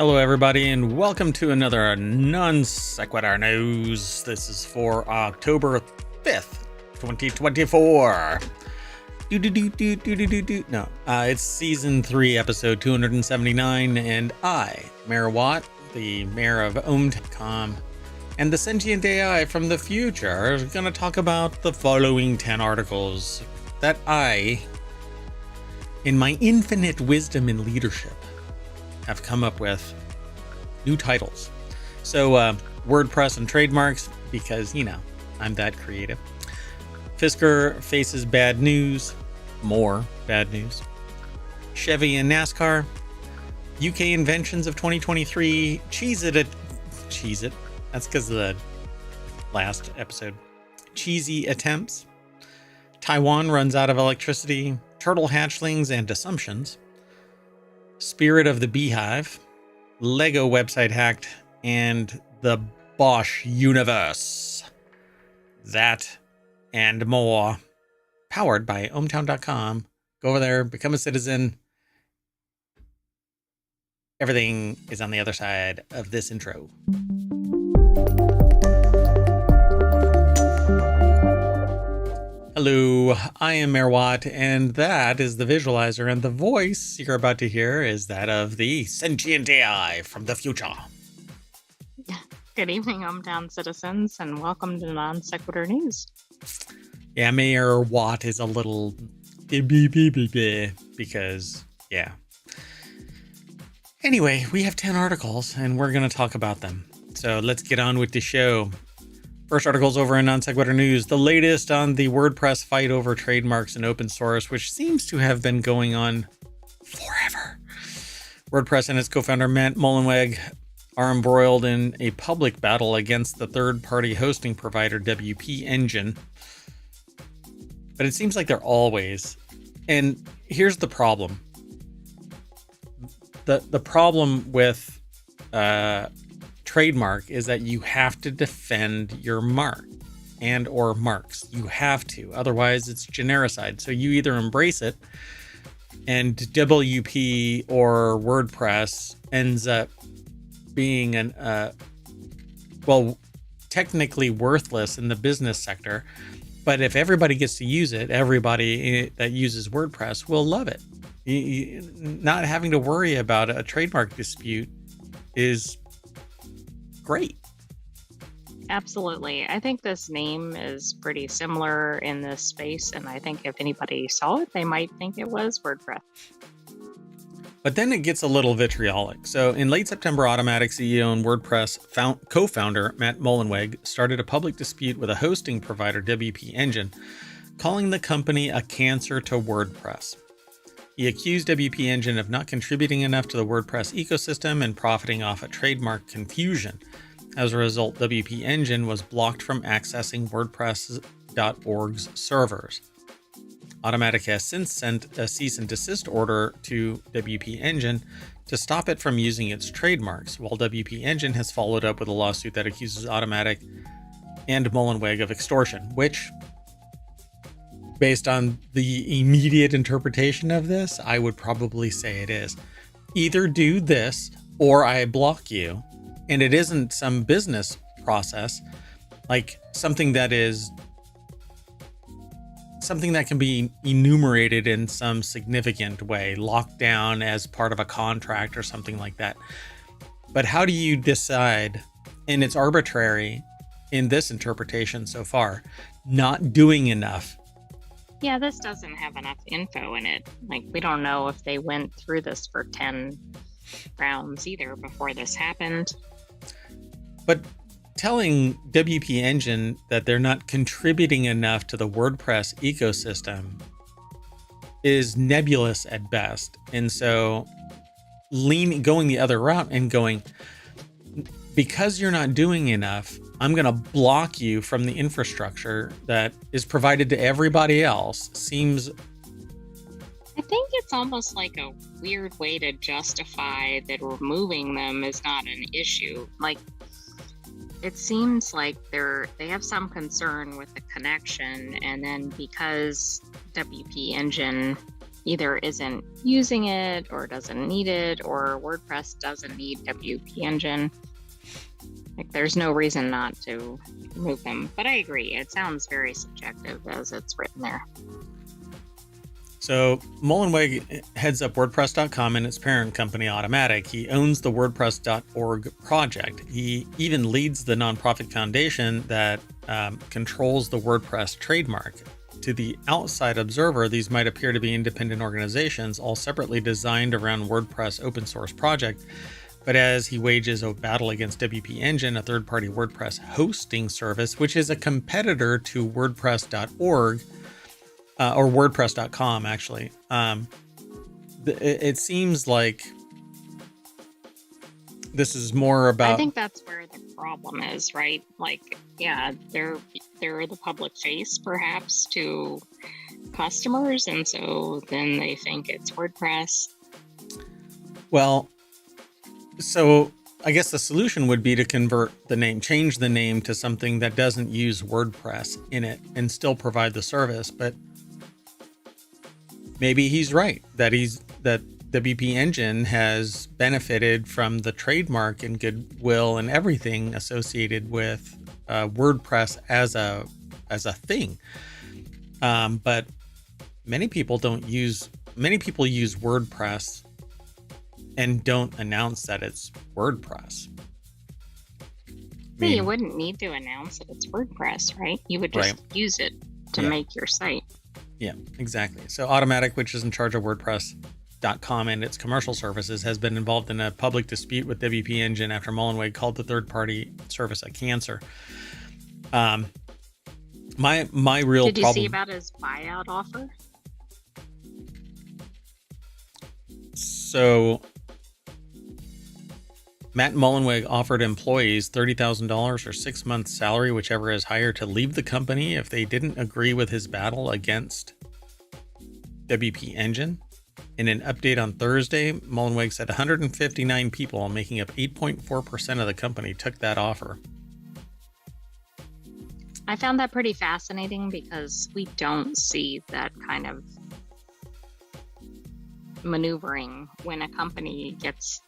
Hello, everybody, and welcome to another Non Sequitur News. This is for October 5th, 2024. No, it's Season 3, Episode 279, and I, Mayor Watt, the mayor of ohmTown, and the Sentient AI from the future, are going to talk about the following 10 articles that I, in my infinite wisdom and leadership, have come up with new titles. So WordPress and trademarks, because, you know, I'm that creative. Fisker faces bad news. More bad news. Chevy and NASCAR. UK inventions of 2023. Cheese it. That's because of the last episode. Cheesy attempts. Taiwan runs out of electricity. Turtle hatchlings and assumptions. Spirit of the Beehive, Lego website hacked, and the Bosch universe. That and more. Powered by ohmTown.com. Go over there, become a citizen. Everything is on the other side of this intro. Hello, I am Mayor Watt, and that is the visualizer, and the voice you're about to hear is that of the Sentient AI from the future. Good evening, ohmTown citizens, and welcome to Non Sequitur News. Yeah, Mayor Watt is a little because, yeah. Anyway, we have 10 articles, and we're going to talk about them. So let's get on with the show. First article's over in Non Sequitur News, the latest on the WordPress fight over trademarks and open source, which seems to have been going on forever. WordPress and its co-founder Matt Mullenweg are embroiled in a public battle against the third-party hosting provider WP Engine. But it seems like they're always. And here's the problem. The problem with trademark is that you have to defend your mark and or marks. You have to, otherwise it's genericide. So you either embrace it and WP or WordPress ends up being technically worthless in the business sector. But if everybody gets to use it, everybody that uses WordPress will love it. Not having to worry about a trademark dispute is great. Absolutely. I think this name is pretty similar in this space, and I think if anybody saw it, they might think it was WordPress. But then it gets a little vitriolic. So in late September, Automatic CEO and WordPress co-founder Matt Mullenweg started a public dispute with a hosting provider, WP Engine, calling the company a cancer to WordPress. He accused WP Engine of not contributing enough to the WordPress ecosystem and profiting off a trademark confusion. As a result, WP Engine was blocked from accessing WordPress.org's servers. Automatic has since sent a cease and desist order to WP Engine to stop it from using its trademarks, while WP Engine has followed up with a lawsuit that accuses Automatic and Mullenweg of extortion, which, based on the immediate interpretation of this, I would probably say it is. Either do this or I block you. And it isn't some business process, like something that can be enumerated in some significant way, locked down as part of a contract or something like that. But how do you decide, and it's arbitrary in this interpretation so far, not doing enough? Yeah, this doesn't have enough info in it. Like, we don't know if they went through this for 10 rounds either before this happened. But telling WP Engine that they're not contributing enough to the WordPress ecosystem is nebulous at best. And so going the other route and going, because you're not doing enough, I'm going to block you from the infrastructure that is provided to everybody else seems. I think it's almost like a weird way to justify that removing them is not an issue. Like, it seems like they have some concern with the connection, and then because WP Engine either isn't using it or doesn't need it, or WordPress doesn't need WP Engine. Like, there's no reason not to remove them. But I agree, it sounds very subjective as it's written there. So Mullenweg heads up WordPress.com and its parent company, Automatic. He owns the WordPress.org project. He even leads the nonprofit foundation that controls the WordPress trademark. To the outside observer, these might appear to be independent organizations, all separately designed around WordPress open source project. But as he wages a battle against WP Engine, a third-party WordPress hosting service, which is a competitor to WordPress.org, or WordPress.com, actually. It seems like this is more about... I think that's where the problem is, right? Like, yeah, they're the public face, perhaps, to customers, and so then they think it's WordPress. Well, so I guess the solution would be to convert the name, change the name to something that doesn't use WordPress in it and still provide the service, but maybe he's right that WP Engine has benefited from the trademark and goodwill and everything associated with WordPress as a thing. But many people use WordPress and don't announce that it's WordPress. You wouldn't need to announce that it's WordPress, right? You would just use it to make your site. Yeah, exactly. So Automatic, which is in charge of WordPress.com and its commercial services, has been involved in a public dispute with WP Engine after Mullenweg called the third-party service a cancer. My real Did you problem... see about his buyout offer? So Matt Mullenweg offered employees $30,000 or 6 months salary, whichever is higher, to leave the company if they didn't agree with his battle against WP Engine. In an update on Thursday, Mullenweg said 159 people, making up 8.4% of the company, took that offer. I found that pretty fascinating because we don't see that kind of maneuvering. When a company gets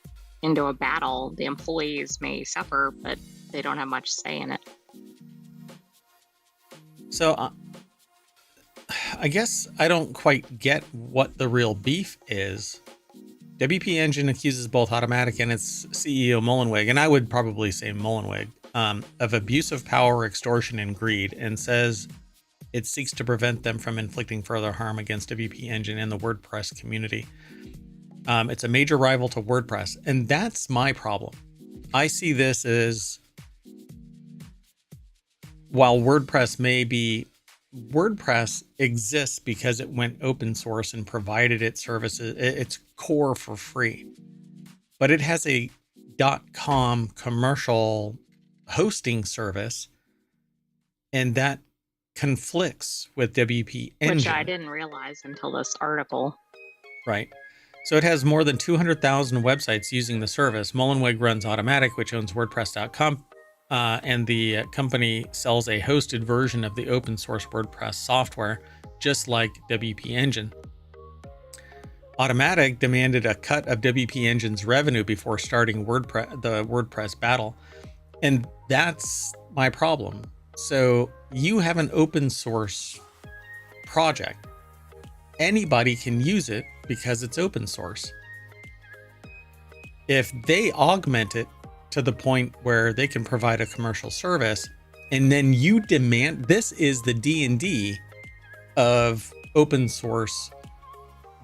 into a battle, the employees may suffer, but they don't have much say in it. So I guess I don't quite get what the real beef is. WP Engine accuses both Automatic and its CEO Mullenweg, and I would probably say Mullenweg, of abuse of power, extortion, and greed, and says it seeks to prevent them from inflicting further harm against WP Engine and the WordPress community. It's a major rival to WordPress, and that's my problem. I see this as, while WordPress exists because it went open source and provided its services, its core for free, but it has a .com commercial hosting service, and that conflicts with WP Engine. Which I didn't realize until this article. Right. So it has more than 200,000 websites using the service. Mullenweg runs Automatic, which owns WordPress.com, and the company sells a hosted version of the open source WordPress software, just like WP Engine. Automatic demanded a cut of WP Engine's revenue before starting the WordPress battle, and that's my problem. So you have an open source project. Anybody can use it because it's open source. If they augment it to the point where they can provide a commercial service, and then you demand, this is the D&D of open source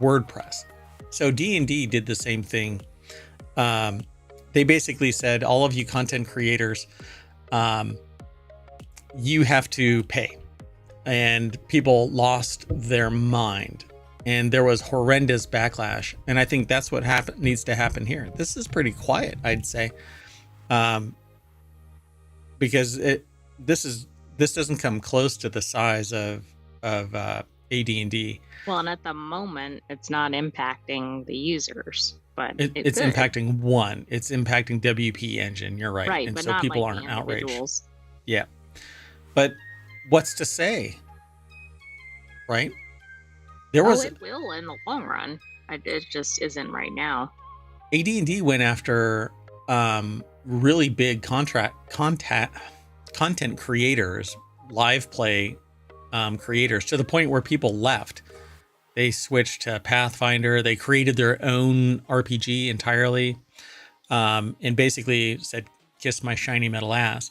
WordPress. So D&D did the same thing. They basically said, all of you content creators, you have to pay. And people lost their mind. And there was horrendous backlash. And I think that's what needs to happen here. This is pretty quiet, I'd say. Because this doesn't come close to the size of AD&D. Well, and at the moment, it's not impacting the users, but it's impacting one. It's impacting WP Engine. You're right. Right, and but so not people like aren't the outraged. individuals. Yeah. But what's to say? Right? There Oh, was it will in the long run. It just isn't right now. AD&D went after really big content creators, live play creators, to the point where people left. They switched to Pathfinder. They created their own RPG entirely, and basically said, "Kiss my shiny metal ass."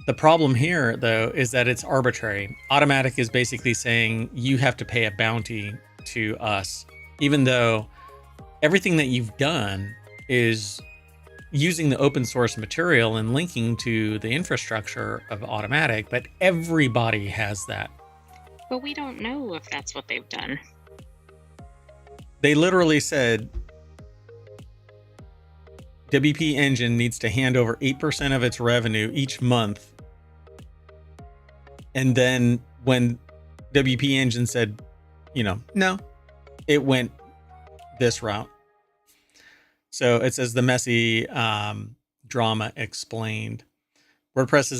The problem here, though, is that it's arbitrary. Automatic is basically saying you have to pay a bounty to us, even though everything that you've done is using the open source material and linking to the infrastructure of Automatic, but everybody has that. But we don't know if that's what they've done. They literally said WP Engine needs to hand over 8% of its revenue each month. And then when WP Engine said, no, it went this route. So it says the messy drama explained. WordPress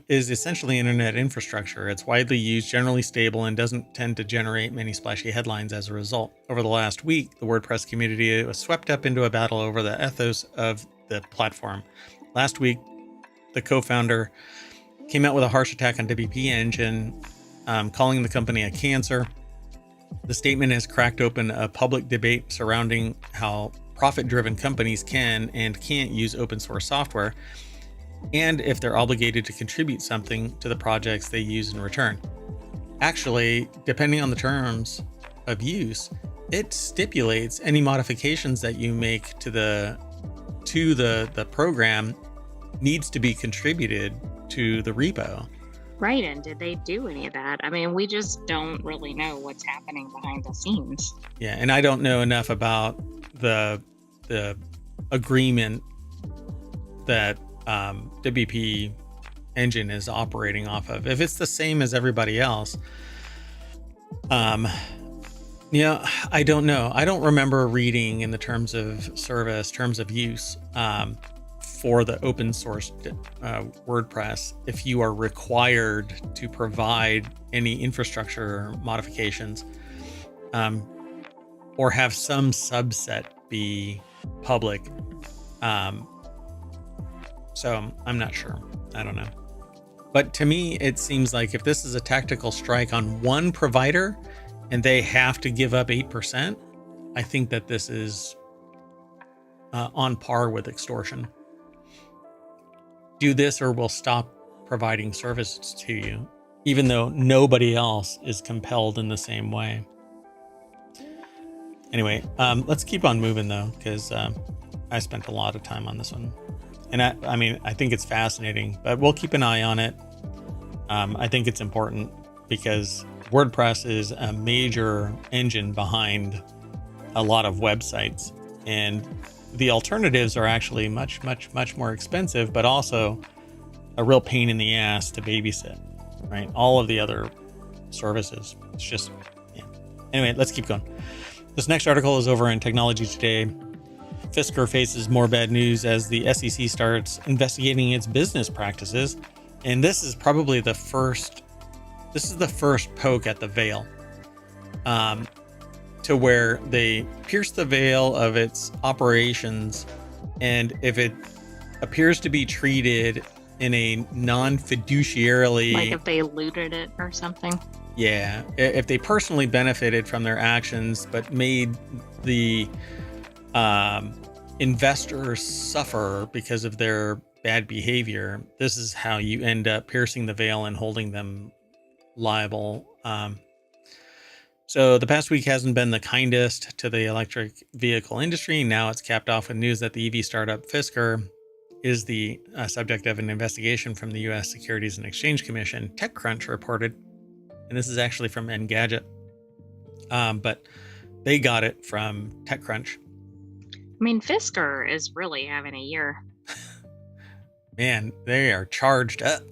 is essentially internet infrastructure. It's widely used, generally stable, and doesn't tend to generate many splashy headlines as a result. Over the last week, the WordPress community was swept up into a battle over the ethos of the platform. Last week, the co-founder came out with a harsh attack on WP Engine, calling the company a cancer. The statement has cracked open a public debate surrounding how profit-driven companies can and can't use open source software, and if they're obligated to contribute something to the projects they use in return. Actually, depending on the terms of use, it stipulates any modifications that you make to the program needs to be contributed to the repo. Right, and did they do any of that? I mean, we just don't really know what's happening behind the scenes. Yeah, and I don't know enough about the agreement that WP Engine is operating off of. If it's the same as everybody else, I don't know. I don't remember reading in the terms of service, terms of use, for the open source WordPress, if you are required to provide any infrastructure modifications, or have some subset be public. So I'm not sure. I don't know. But to me, it seems like if this is a tactical strike on one provider and they have to give up 8%, I think that this is on par with extortion. Do this or we'll stop providing services to you, even though nobody else is compelled in the same way. Anyway, let's keep on moving though, because I spent a lot of time on this one. And I think it's fascinating, but we'll keep an eye on it. I think it's important because WordPress is a major engine behind a lot of websites, and the alternatives are actually much, much, much more expensive, but also a real pain in the ass to babysit, right? All of the other services. It's just, yeah. Anyway, let's keep going. This next article is over in Technology Today. Fisker faces more bad news as the SEC starts investigating its business practices. And this is probably the first poke at the veil, to where they pierce the veil of its operations. And if it appears to be treated in a non-fiduciarily, like if they looted it or something. Yeah, if they personally benefited from their actions, but made the investors suffer because of their bad behavior, this is how you end up piercing the veil and holding them liable. So the past week hasn't been the kindest to the electric vehicle industry. Now it's capped off with news that the EV startup Fisker is the subject of an investigation from the U.S. Securities and Exchange Commission. TechCrunch reported, and this is actually from Engadget, but they got it from TechCrunch. I mean, Fisker is really having a year. Man, they are charged up.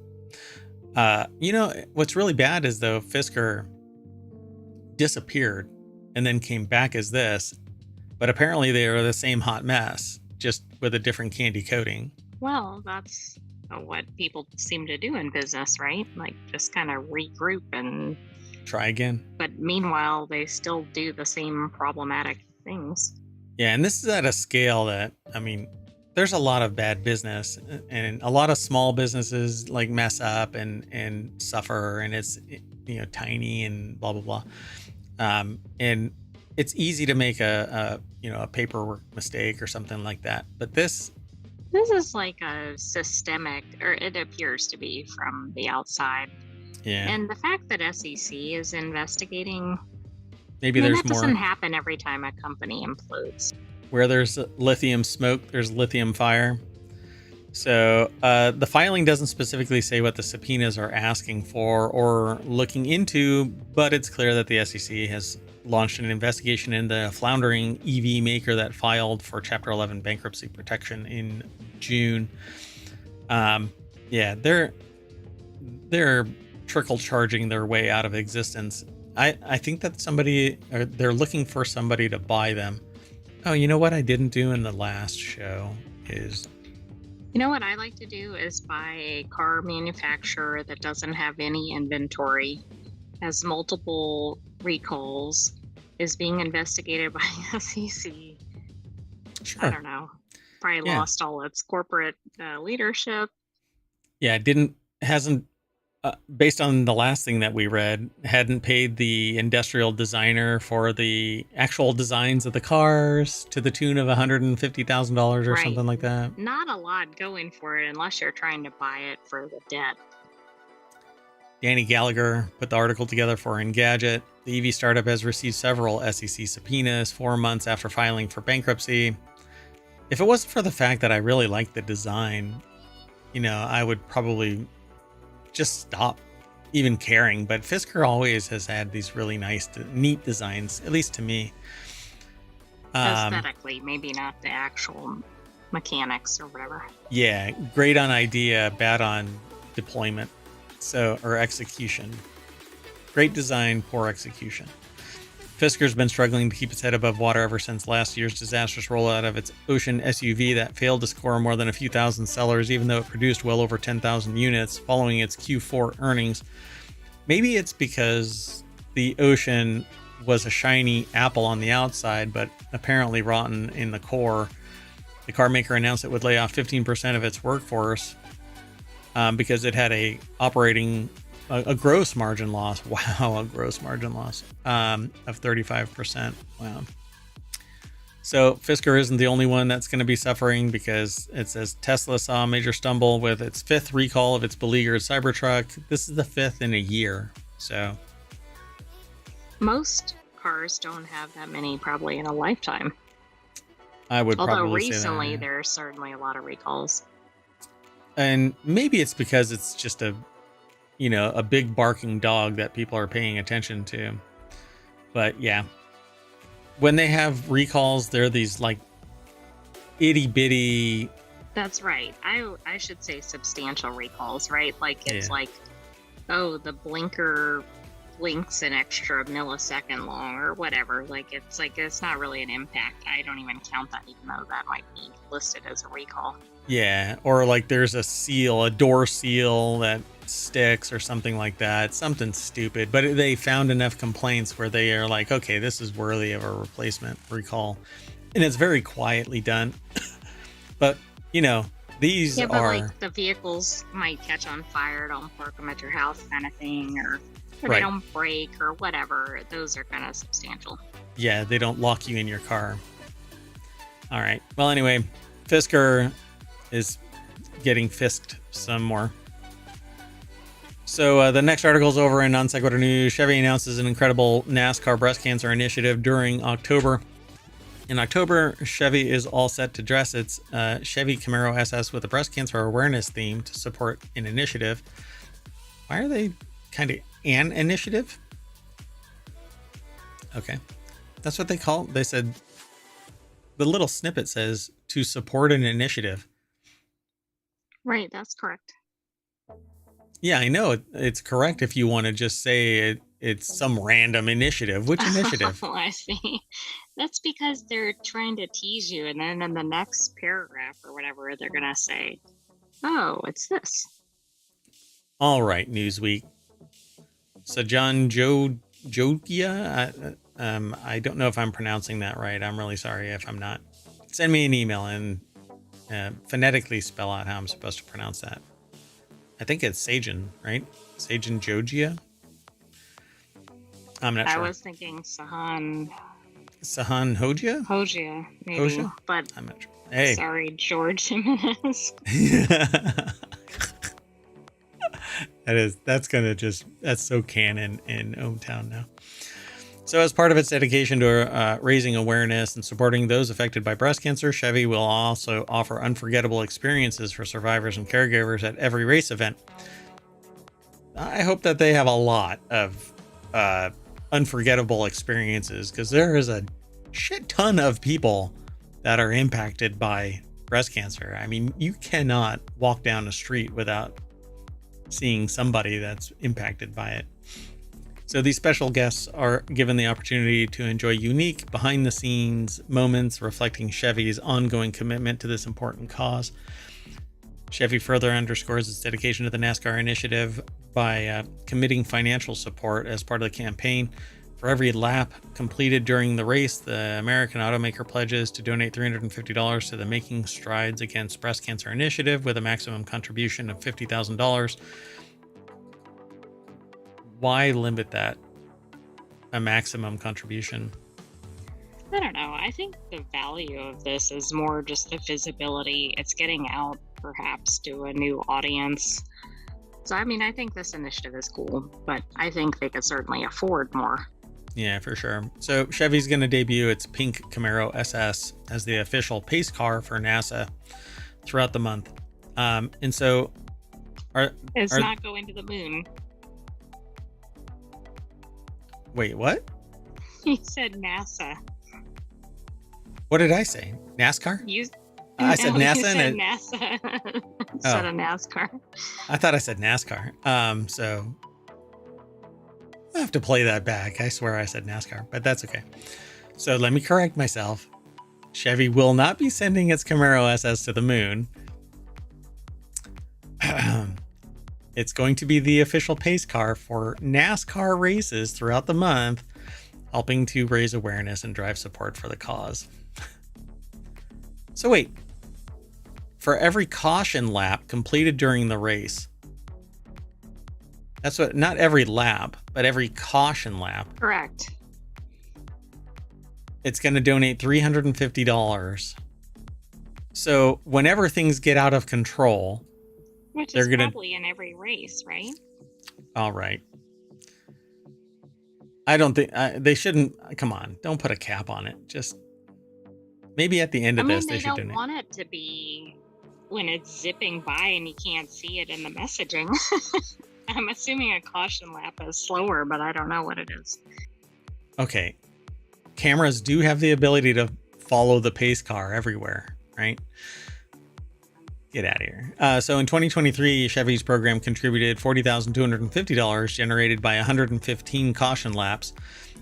What's really bad is, though, Fisker disappeared and then came back as this, but apparently they are the same hot mess, just with a different candy coating. Well, that's what people seem to do in business, right? Like just kind of regroup and try again. But meanwhile, they still do the same problematic things. Yeah, and this is at a scale that, I mean, there's a lot of bad business, and a lot of small businesses like mess up and suffer, and it's, you know, tiny and blah blah blah. And it's easy to make a you know, a paperwork mistake or something like that. But this is like a systemic, or it appears to be from the outside. yeah, And the fact that SEC is investigating, maybe I mean, there's that more. doesn't happen every time a company implodes. Where there's lithium smoke, there's lithium fire. So the filing doesn't specifically say what the subpoenas are asking for or looking into, but it's clear that the SEC has launched an investigation into the floundering EV maker that filed for Chapter 11 bankruptcy protection in June. Yeah, they're trickle charging their way out of existence. I think that they're looking for somebody to buy them. Oh, you know what I didn't do in the last show is... You know what I like to do is buy a car manufacturer that doesn't have any inventory, has multiple recalls, is being investigated by SEC. Sure. I don't know. Probably lost all its corporate leadership. Yeah, hasn't based on the last thing that we read, hadn't paid the industrial designer for the actual designs of the cars to the tune of $150,000 or something like that. Not a lot going for it unless you're trying to buy it for the debt. Danny Gallagher put the article together for Engadget. The EV startup has received several SEC subpoenas 4 months after filing for bankruptcy. If it wasn't for the fact that I really liked the design, you know, I would probably just stop even caring. But Fisker always has had these really nice, neat designs, at least to me. Aesthetically, maybe not the actual mechanics or whatever. Yeah, great on idea, bad on deployment, or execution. Great design, poor execution. Fisker's been struggling to keep its head above water ever since last year's disastrous rollout of its Ocean SUV that failed to score more than a few thousand sellers, even though it produced well over 10,000 units following its Q4 earnings. Maybe it's because the Ocean was a shiny apple on the outside, but apparently rotten in the core. The car maker announced it would lay off 15% of its workforce because it had a gross margin loss. Wow, a gross margin loss of 35%. Wow. So Fisker isn't the only one that's going to be suffering, because it says Tesla saw a major stumble with its 5th recall of its beleaguered Cybertruck. This is the 5th in a year. So most cars don't have that many probably in a lifetime. I would Although probably recently say that, yeah. There's certainly a lot of recalls. And maybe it's because it's just a big barking dog that people are paying attention to. But yeah, when they have recalls, they're these like itty bitty. That's right. I should say substantial recalls, right? Like it's like, oh, the blinker blinks an extra millisecond long or whatever. Like it's not really an impact. I don't even count that, even though that might be listed as a recall. Yeah, or like there's a door seal that sticks or something like that. Something stupid, but they found enough complaints where they are like, okay, this is worthy of a replacement recall. And it's very quietly done. But these are, like the vehicles might catch on fire, don't park them at your house kind of thing, or they don't break or whatever. Those are kind of substantial. Yeah, they don't lock you in your car. All right, well, anyway, Fisker is getting fisked some more. So the next article is over in Non Sequitur News. Chevy announces an incredible NASCAR breast cancer initiative during October. In October, Chevy is all set to dress its Chevy Camaro SS with a breast cancer awareness theme to support an initiative. Why are they kind of an initiative? Okay, that's what they call it. They said, the little snippet says to support an initiative. Right, that's correct. Yeah, I know it's correct if you want to just say it's some random initiative. Which initiative? Oh, I see. That's because they're trying to tease you, and then in the next paragraph or whatever, they're going to say, oh, it's this. All right, Newsweek. Sajan Jogia. I don't know if I'm pronouncing that right. I'm really sorry if I'm not. Send me an email and phonetically spell out how I'm supposed to pronounce that. I think it's Sajan, right? Sajan Jogia. I'm not sure. I was thinking Sahan Hoja, maybe, Hoja? but I'm not sure. Hey, sorry, George Jimenez. That's so canon in ohmTown now. So as part of its dedication to raising awareness and supporting those affected by breast cancer, Chevy will also offer unforgettable experiences for survivors and caregivers at every race event. I hope that they have a lot of unforgettable experiences, because there is a shit ton of people that are impacted by breast cancer. I mean, you cannot walk down a street without seeing somebody that's impacted by it. So these special guests are given the opportunity to enjoy unique behind-the-scenes moments reflecting Chevy's ongoing commitment to this important cause. Chevy further underscores its dedication to the NASCAR initiative by committing financial support as part of the campaign. For every lap completed during the race, the American automaker pledges to donate $350 to the Making Strides Against Breast Cancer initiative, with a maximum contribution of $50,000. Why limit that? A maximum contribution? I don't know. I think the value of this is more just the visibility. It's getting out perhaps to a new audience. So, I mean, I think this initiative is cool, but I think they could certainly afford more. Yeah, for sure. So Chevy's going to debut its pink Camaro SS as the official pace car for NASA throughout the month. And so it's not going to the moon. Wait, what? You said NASA. What did I say? NASCAR? I said NASA. You said NASA instead of NASCAR. I thought I said NASCAR. So I have to play that back. I swear I said NASCAR, but that's okay. So let me correct myself. Chevy will not be sending its Camaro SS to the moon. It's going to be the official pace car for NASCAR races throughout the month, helping to raise awareness and drive support for the cause. So wait, for every caution lap completed during the race, that's what, not every lap, but every caution lap. Correct. It's going to donate $350. So whenever things get out of control, which is probably in every race, right? All right. I don't think they shouldn't. Come on, don't put a cap on it. Just maybe at the end of this, they should donate. They don't want it to be when it's zipping by and you can't see it in the messaging. I'm assuming a caution lap is slower, but I don't know what it is. Okay. Cameras do have the ability to follow the pace car everywhere, right? Get out of here. So in 2023, Chevy's program contributed $40,250 generated by 115 caution laps.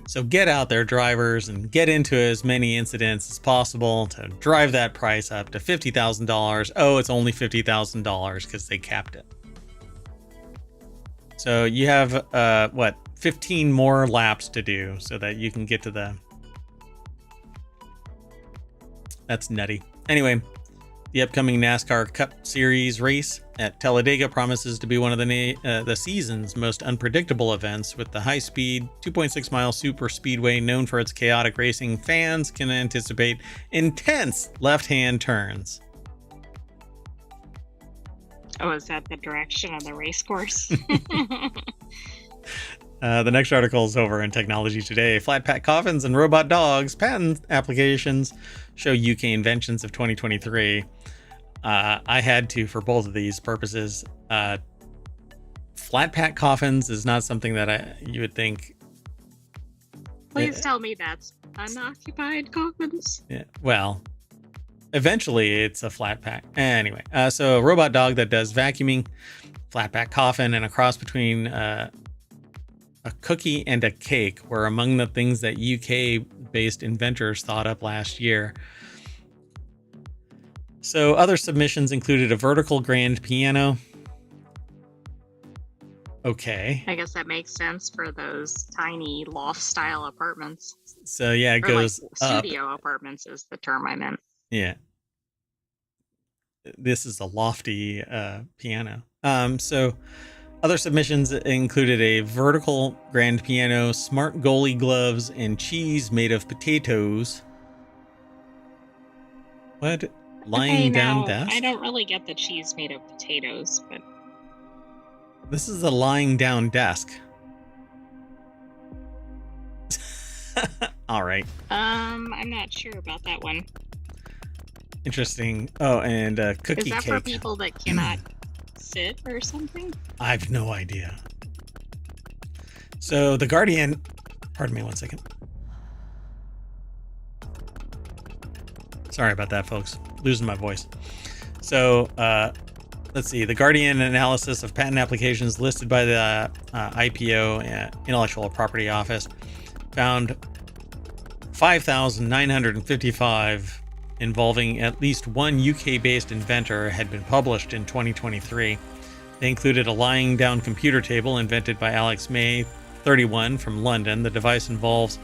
So get out there, drivers, and get into as many incidents as possible to drive that price up to $50,000. Oh, it's only $50,000 because they capped it. So you have, 15 more laps to do so that you can get to the... That's nutty. Anyway, the upcoming NASCAR Cup Series race at Talladega promises to be one of the season's most unpredictable events, with the high-speed 2.6-mile super speedway known for its chaotic racing. Fans can anticipate intense left-hand turns. Oh, is that the direction of the race course? The next article is over in Technology Today. Flat pack coffins and robot dogs patent applications show UK inventions of 2023. I had to, for both of these purposes. Flat pack coffins is not something that you would think. Please tell me that's unoccupied coffins. Yeah, well, eventually it's a flat pack. Anyway, so a robot dog that does vacuuming, flat pack coffin, and a cross between a cookie and a cake were among the things that UK-based inventors thought up last year. So other submissions included a vertical grand piano, Okay. I guess that makes sense for those tiny loft-style apartments. So yeah, it Or like goes up. studio apartments is the term I meant. Yeah. This is a lofty piano. So other submissions included a vertical grand piano, smart goalie gloves, and cheese made of potatoes. What? Okay, Lying down now I desk? don't really get the cheese made of potatoes, but This is a lying down desk. All right. I'm not sure about that one. Interesting. Oh, and cookie Is that cake. for people that cannot sit or something? I have no idea. So the Guardian, pardon me 1 second. Sorry about that, folks. Losing my voice. So let's see. The Guardian analysis of patent applications listed by the IPO, Intellectual Property Office, found 5,955 involving at least one UK-based inventor had been published in 2023. They included a lying down computer table invented by Alex May, 31, from London. The device involves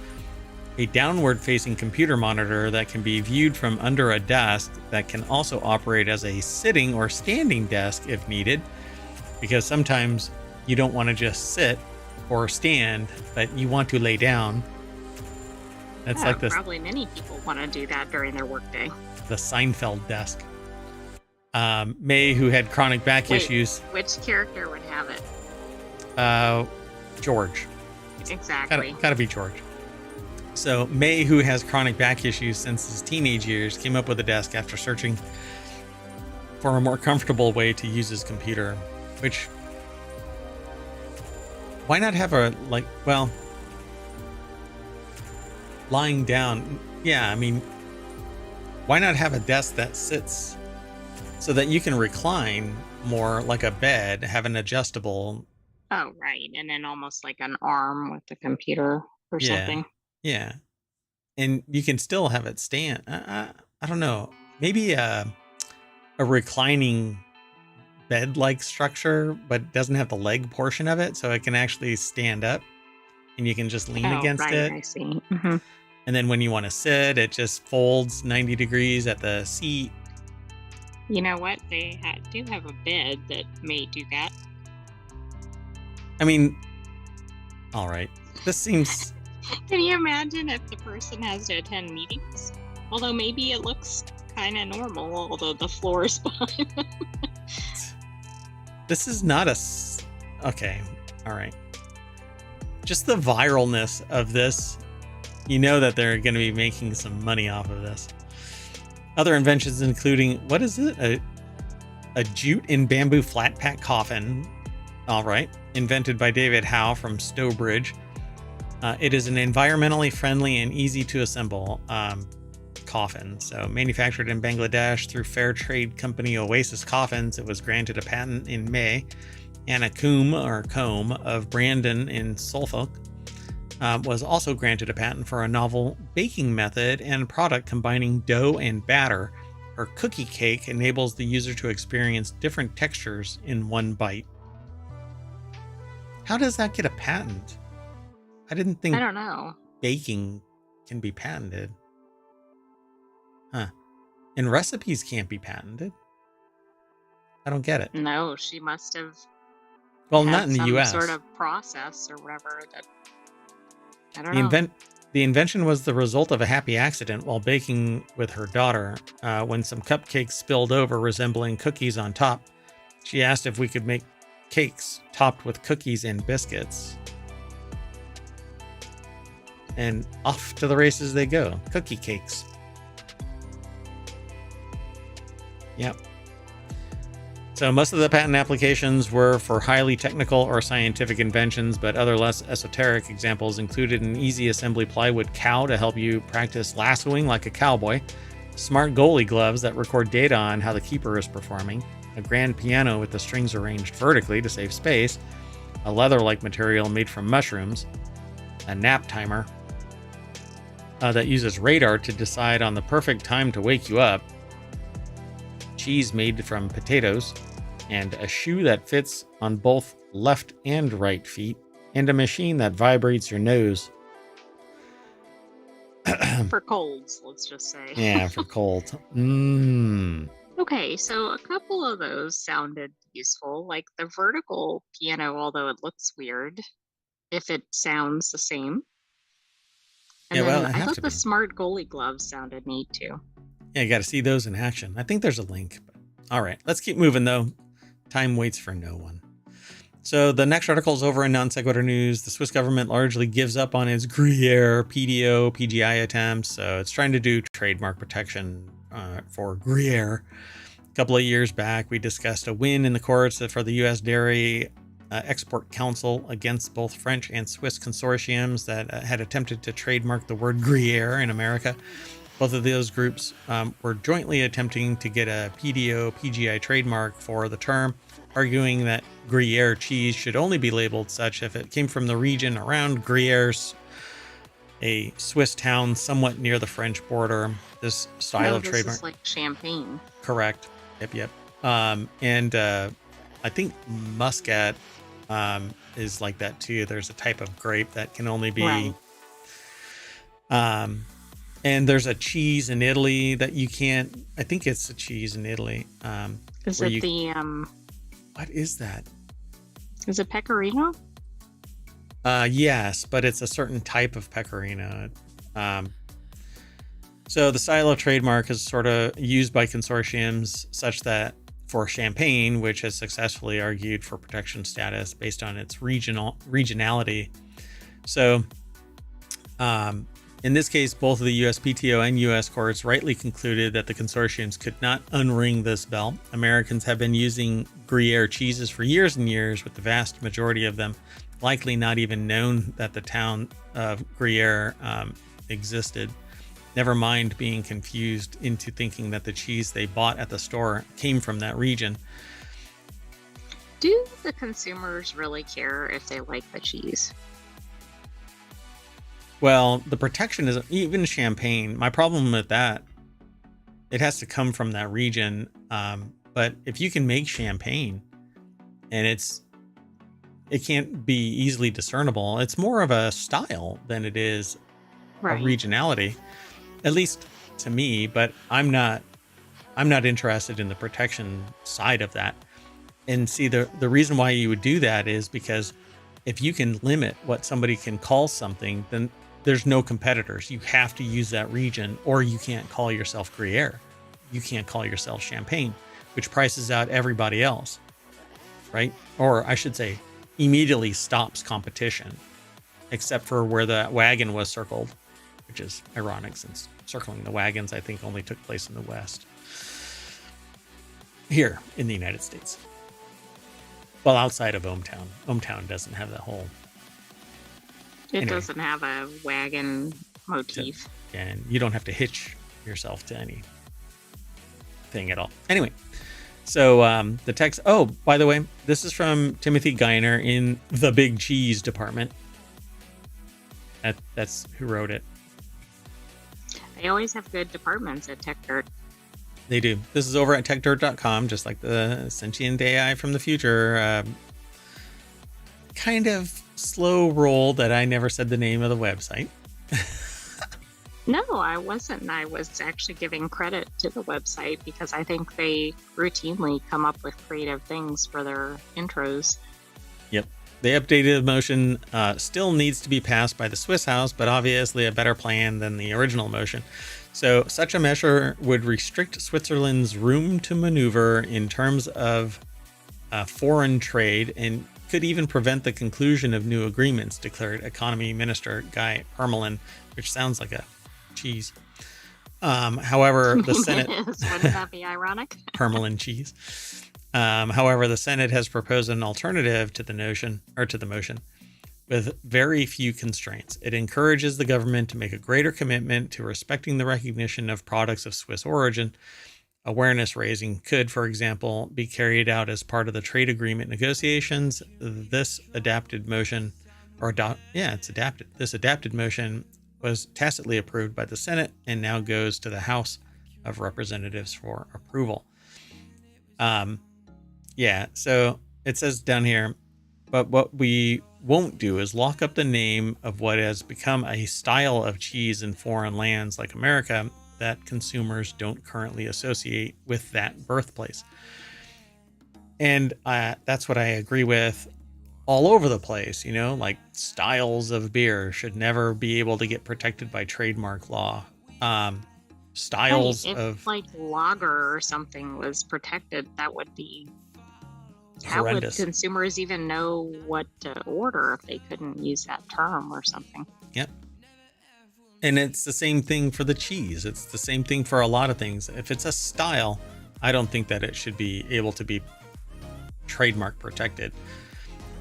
a downward-facing computer monitor that can be viewed from under a desk that can also operate as a sitting or standing desk if needed, because sometimes you don't want to just sit or stand, but you want to lay down. That's like this. Probably many people want to do that during their workday. The Seinfeld desk. May, who had chronic back issues. Which character would have it? George. Exactly. Gotta be George. So May, who has chronic back issues since his teenage years, came up with a desk after searching for a more comfortable way to use his computer. Which, why not have a, like, well, lying down? Yeah, I mean, why not have a desk that sits so that you can recline more like a bed, have an adjustable. Oh, right. And then almost like an arm with the computer or something. Yeah. And you can still have it stand. I don't know. Maybe a reclining bed-like structure, but doesn't have the leg portion of it, so it can actually stand up and you can just lean against it. I see. Mm-hmm. And then when you want to sit, it just folds 90 degrees at the seat. You know what? They do have a bed that may do that. I mean, all right. This seems... Can you imagine if the person has to attend meetings? Although maybe it looks kind of normal, although the floor is behind them. This is not a... Okay. All right. Just the viralness of this, you know that they're going to be making some money off of this. Other inventions including, what is it? A jute in bamboo flat pack coffin. All right. Invented by David Howe from Stowbridge. It is an environmentally friendly and easy to assemble coffin. So manufactured in Bangladesh through fair trade company Oasis Coffins, it was granted a patent in May. Anna Combe of Brandon in Suffolk was also granted a patent for a novel baking method and product combining dough and batter. Her cookie cake enables the user to experience different textures in one bite. How does that get a patent? I don't know. Baking can be patented. Huh. And recipes can't be patented. I don't get it. No, she must have. Well, not in the US. Sort of process or whatever that. I don't know. The invention was the result of a happy accident while baking with her daughter. When some cupcakes spilled over resembling cookies on top, she asked if we could make cakes topped with cookies and biscuits. And off to the races they go. Cookie cakes. Yep. So most of the patent applications were for highly technical or scientific inventions, but other less esoteric examples included an easy assembly plywood cow to help you practice lassoing like a cowboy, smart goalie gloves that record data on how the keeper is performing, a grand piano with the strings arranged vertically to save space, a leather-like material made from mushrooms, a nap timer that uses radar to decide on the perfect time to wake you up, cheese made from potatoes, and a shoe that fits on both left and right feet, and a machine that vibrates your nose. For colds, let's just say. Yeah, for cold. Okay, so a couple of those sounded useful, like the vertical piano, although it looks weird if it sounds the same. And Yeah, well, then it'd I have thought to the be. smart goalie gloves sounded neat too. Yeah, you got to see those in action. I think there's a link. But... All right, let's keep moving though. Time waits for no one. So the next article is over in Non Sequitur News. The Swiss government largely gives up on its Gruyere PDO, PGI attempts. So it's trying to do trademark protection for Gruyere. A couple of years back, we discussed a win in the courts for the U.S. Dairy Export Council against both French and Swiss consortiums that had attempted to trademark the word Gruyere in America. Both of those groups were jointly attempting to get a PDO, PGI trademark for the term, arguing that Gruyere cheese should only be labeled such if it came from the region around Gruyere, a Swiss town somewhat near the French border. This style of trademark is like champagne. Correct. Yep. And I think Muscat is like that too. There's a type of grape that can only be. Right. And there's a cheese in Italy that you can't. I think it's a cheese in Italy. Is it What is that? Is it pecorino? Yes, but it's a certain type of pecorino. So the style of trademark is sort of used by consortiums such that for champagne, which has successfully argued for protection status based on its regionality. So in this case, both of the USPTO and US courts rightly concluded that the consortiums could not unring this bell. Americans have been using Gruyere cheeses for years and years, with the vast majority of them likely not even known that the town of Gruyere existed. Never mind being confused into thinking that the cheese they bought at the store came from that region. Do the consumers really care if they like the cheese? Well, the protection is even champagne. My problem with that, it has to come from that region. But if you can make champagne and it can't be easily discernible, it's more of a style than it is a regionality, at least to me. But I'm not interested in the protection side of that. And see, the reason why you would do that is because if you can limit what somebody can call something, then there's no competitors. You have to use that region, or you can't call yourself Gruyere. You can't call yourself champagne, which prices out everybody else, right? Or I should say, immediately stops competition, except for where the wagon was circled, which is ironic since circling the wagons, I think, only took place in the West. Here in the United States. Well, outside of ohmTown. ohmTown doesn't have that whole... It doesn't have a wagon motif. And you don't have to hitch yourself to anything at all. Anyway, so the text... Oh, by the way, this is from Timothy Geiner in the Big Cheese Department. That's who wrote it. They always have good departments at TechDirt. They do. This is over at techdirt.com, just like the Sentient AI from the future. Kind of slow roll that I never said the name of the website. No, I wasn't. I was actually giving credit to the website because I think they routinely come up with creative things for their intros. Yep. The updated motion still needs to be passed by the Swiss House, but obviously a better plan than the original motion. So such a measure would restrict Switzerland's room to maneuver in terms of foreign trade and could even prevent the conclusion of new agreements, declared Economy Minister Guy Parmelin, which sounds like a cheese. However, the Senate... Wouldn't that be ironic? Parmelin cheese. However, the Senate has proposed an alternative to the motion with very few constraints. It encourages the government to make a greater commitment to respecting the recognition of products of Swiss origin. Awareness raising could, for example, be carried out as part of the trade agreement negotiations. This adapted motion was tacitly approved by the Senate and now goes to the House of Representatives for approval. So it says down here, But what we won't do is lock up the name of what has become a style of cheese in foreign lands like America that consumers don't currently associate with that birthplace. And that's what I agree with all over the place, like styles of beer should never be able to get protected by trademark law. Right. Styles If of like lager or something was protected, that would be how would horrendous. consumers even know what to order if they couldn't use that term or something? Yep. And it's the same thing for the cheese. It's the same thing for a lot of things. If it's a style, I don't think that it should be able to be trademark protected.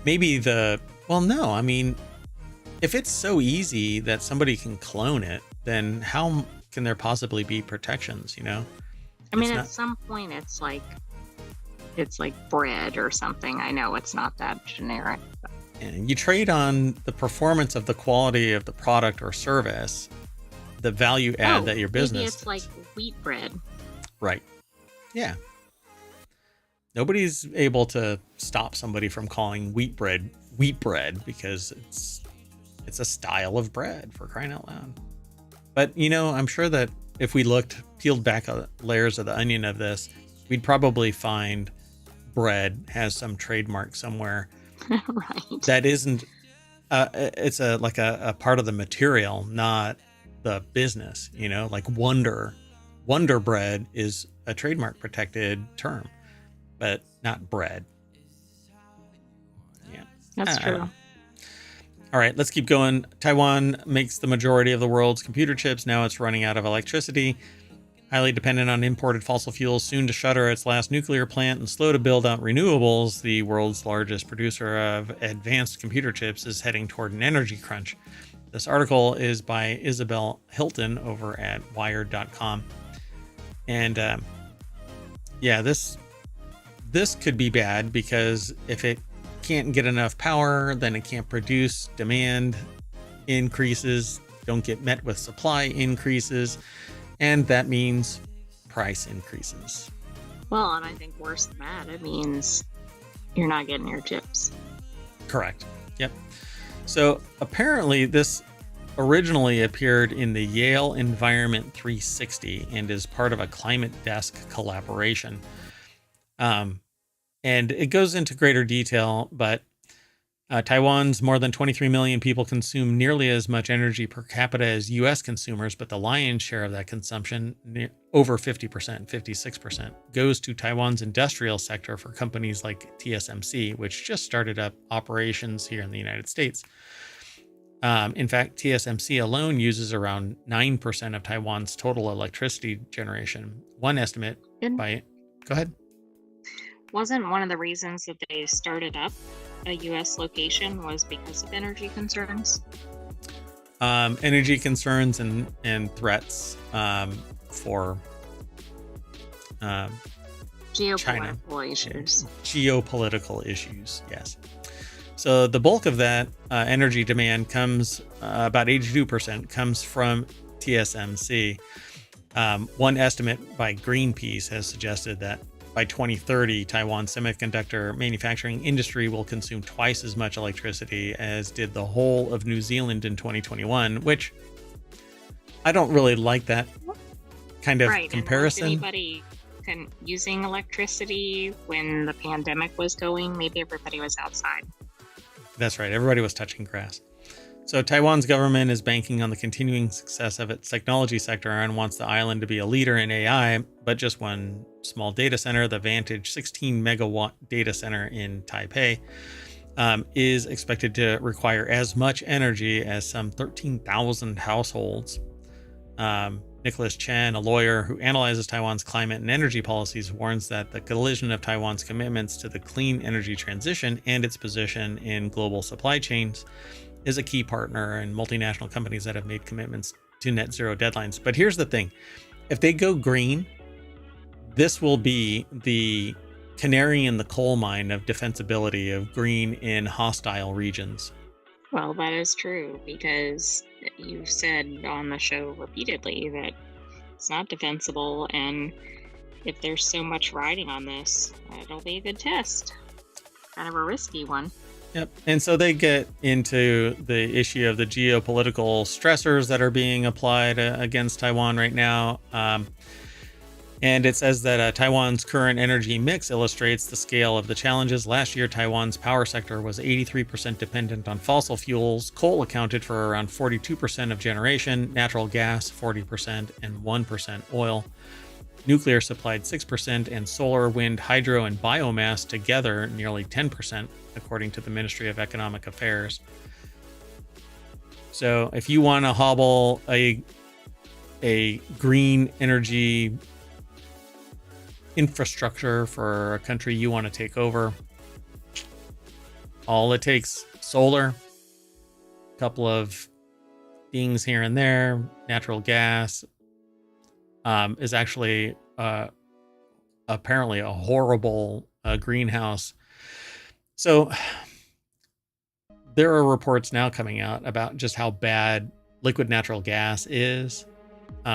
Maybe no, I mean, if it's so easy that somebody can clone it, then how can there possibly be protections, I mean, at some point it's like bread or something. I know it's not that generic. But... And you trade on the performance of the quality of the product or service, the value add that your business. Maybe it's like wheat bread. Right. Yeah. Nobody's able to stop somebody from calling wheat bread because it's a style of bread, for crying out loud. But I'm sure that if we peeled back layers of the onion of this, we'd probably find bread has some trademark somewhere. Right. That isn't it's a part of the material, not the business. Like Wonder Bread is a trademark protected term, but not bread. Yeah, that's true. All right, let's keep going. Taiwan makes the majority of the world's computer chips. Now it's running out of electricity. Highly dependent on imported fossil fuels, soon to shutter its last nuclear plant and slow to build out renewables, the world's largest producer of advanced computer chips is heading toward an energy crunch. This article is by Isabel Hilton over at Wired.com. And this could be bad because if it can't get enough power, then it can't produce. Demand increases, don't get met with supply increases. And that means price increases. Well, and I think worse than that, it means you're not getting your chips. Correct. Yep. So apparently this originally appeared in the Yale Environment 360 and is part of a Climate Desk collaboration. And it goes into greater detail, but Taiwan's more than 23 million people consume nearly as much energy per capita as U.S. consumers, but the lion's share of that consumption, over 50%, 56%, goes to Taiwan's industrial sector for companies like TSMC, which just started up operations here in the United States. In fact, TSMC alone uses around 9% of Taiwan's total electricity generation. One estimate Go ahead. Wasn't one of the reasons that they started up a U.S. location was because of energy concerns? Energy concerns and threats for geopolitical issues. Geopolitical issues, yes. So the bulk of that energy demand comes, about 82%, comes from TSMC. One estimate by Greenpeace has suggested that by 2030, Taiwan's semiconductor manufacturing industry will consume twice as much electricity as did the whole of New Zealand in 2021, which I don't really like that kind of comparison. And was anybody using electricity when the pandemic was going? Maybe everybody was outside. That's right. Everybody was touching grass. So Taiwan's government is banking on the continuing success of its technology sector and wants the island to be a leader in AI, but just one small data center, the Vantage 16 megawatt data center in Taipei, is expected to require as much energy as some 13,000 households. Nicholas Chen, a lawyer who analyzes Taiwan's climate and energy policies, warns that the collision of Taiwan's commitments to the clean energy transition and its position in global supply chains is a key partner in multinational companies that have made commitments to net zero deadlines. But here's the thing. If they go green, this will be the canary in the coal mine of defensibility of green in hostile regions. Well, that is true, because you've said on the show repeatedly that it's not defensible, and if there's so much riding on this, it'll be a good test. Kind of a risky one. Yep. And so they get into the issue of the geopolitical stressors that are being applied against Taiwan right now. And it says that Taiwan's current energy mix illustrates the scale of the challenges. Last year, Taiwan's power sector was 83% dependent on fossil fuels. Coal accounted for around 42% of generation, natural gas 40%, and 1% oil. Nuclear supplied 6%, and solar, wind, hydro, and biomass together nearly 10%, according to the Ministry of Economic Affairs. So if you want to hobble a green energy infrastructure for a country you want to take over, all it takes, solar, a couple of things here and there, natural gas, is actually apparently a horrible greenhouse. So there are reports now coming out about just how bad liquid natural gas is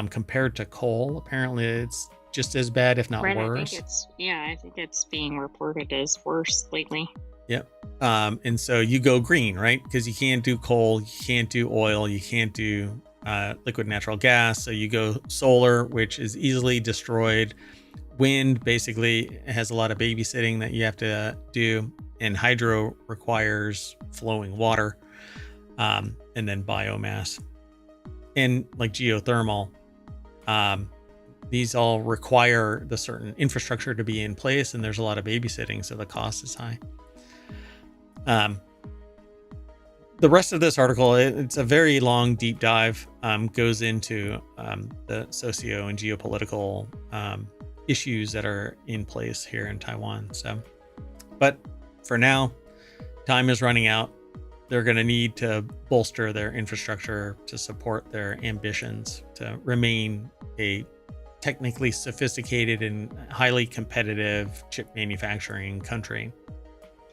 compared to coal. Apparently it's just as bad, if not worse. I think it's being reported as worse lately. Yep. And so you go green, right? Because you can't do coal, you can't do oil, you can't do liquid natural gas. So you go solar, which is easily destroyed. Wind basically has a lot of babysitting that you have to do. And hydro requires flowing water. And then biomass. And like geothermal. These all require the certain infrastructure to be in place, and there's a lot of babysitting, so the cost is high. The rest of this article, it's a very long, deep dive, goes into the socio and geopolitical issues that are in place here in Taiwan. So, but for now, time is running out. They're going to need to bolster their infrastructure to support their ambitions to remain a technically sophisticated and highly competitive chip manufacturing country.